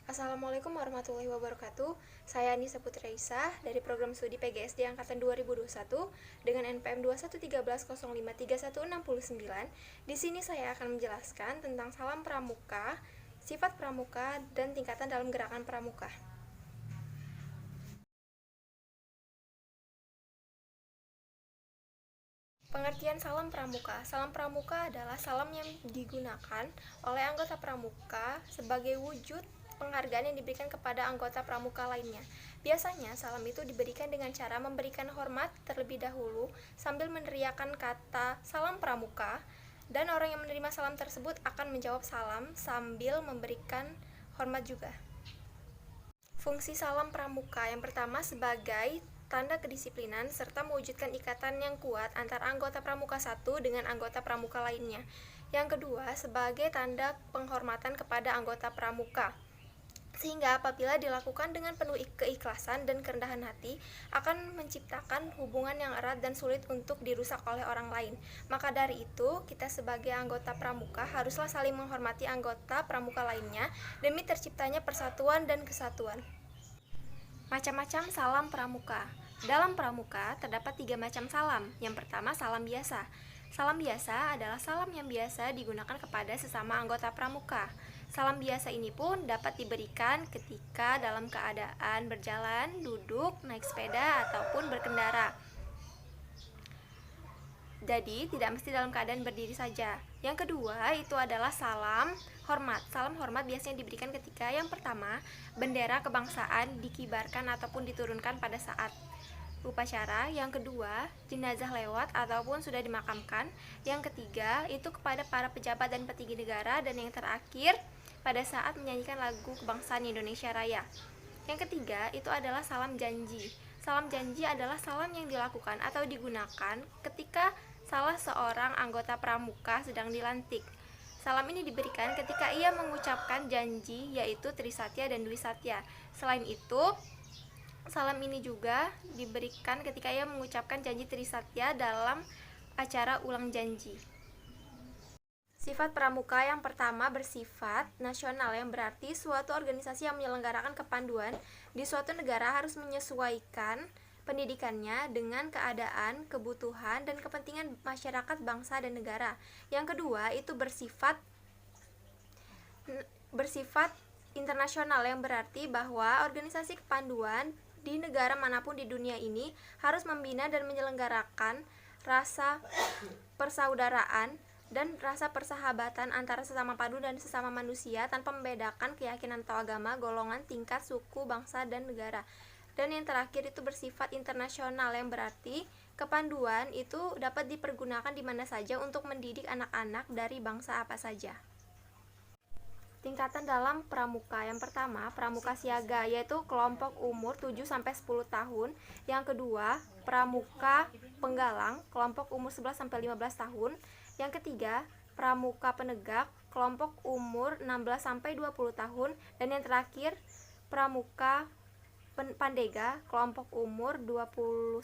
Assalamualaikum warahmatullahi wabarakatuh. Saya Nisa Putri Aisyah dari program studi PGSD angkatan 2021 dengan NPM 21310531669. Di sini saya akan menjelaskan tentang salam pramuka, sifat pramuka, dan tingkatan dalam gerakan pramuka. Pengertian salam pramuka. Salam pramuka adalah salam yang digunakan oleh anggota pramuka sebagai wujud penghargaan yang diberikan kepada anggota pramuka lainnya. Biasanya salam itu diberikan dengan cara memberikan hormat terlebih dahulu sambil meneriakkan kata salam pramuka, dan orang yang menerima salam tersebut akan menjawab salam sambil memberikan hormat juga. Fungsi salam pramuka yang pertama sebagai tanda kedisiplinan serta mewujudkan ikatan yang kuat antara anggota pramuka satu dengan anggota pramuka lainnya. Yang kedua, sebagai tanda penghormatan kepada anggota pramuka, sehingga apabila dilakukan dengan penuh keikhlasan dan kerendahan hati akan menciptakan hubungan yang erat dan sulit untuk dirusak oleh orang lain. Maka dari itu, kita sebagai anggota pramuka haruslah saling menghormati anggota pramuka lainnya demi terciptanya persatuan dan kesatuan. Macam-macam salam pramuka. Dalam pramuka terdapat 3 macam salam. Yang pertama, salam biasa. Salam biasa adalah salam yang biasa digunakan kepada sesama anggota pramuka. Salam biasa ini pun dapat diberikan ketika dalam keadaan berjalan, duduk, naik sepeda, ataupun berkendara. Jadi, tidak mesti dalam keadaan berdiri saja. Yang kedua, itu adalah salam hormat. Salam hormat biasanya diberikan ketika yang pertama, bendera kebangsaan dikibarkan ataupun diturunkan pada saat upacara. Yang kedua, jenazah lewat ataupun sudah dimakamkan. Yang ketiga, itu kepada para pejabat dan petinggi negara. Dan yang terakhir, pada saat menyanyikan lagu kebangsaan Indonesia Raya. Yang ketiga, itu adalah salam janji. Salam janji adalah salam yang dilakukan atau digunakan ketika salah seorang anggota pramuka sedang dilantik. Salam ini diberikan ketika ia mengucapkan janji, yaitu Trisatya dan Dwi Satya. Selain itu, salam ini juga diberikan ketika ia mengucapkan janji Trisatya dalam acara ulang janji. Sifat pramuka yang pertama bersifat nasional, yang berarti suatu organisasi yang menyelenggarakan kepanduan di suatu negara harus menyesuaikan pendidikannya dengan keadaan, kebutuhan, dan kepentingan masyarakat, bangsa, dan negara. Yang kedua, itu bersifat internasional, yang berarti bahwa organisasi kepanduan di negara manapun di dunia ini harus membina dan menyelenggarakan rasa persaudaraan dan rasa persahabatan antara sesama pandu dan sesama manusia tanpa membedakan keyakinan atau agama, golongan, tingkat, suku, bangsa, dan negara. Dan yang terakhir itu bersifat internasional, yang berarti kepanduan itu dapat dipergunakan di mana saja untuk mendidik anak-anak dari bangsa apa saja. Tingkatan dalam pramuka. Yang pertama, pramuka siaga, yaitu kelompok umur 7-10 tahun. Yang kedua, pramuka penggalang, kelompok umur 11-15 tahun. Yang ketiga, pramuka penegak, kelompok umur 16-20 tahun. Dan yang terakhir, pramuka pandega, kelompok umur 21-25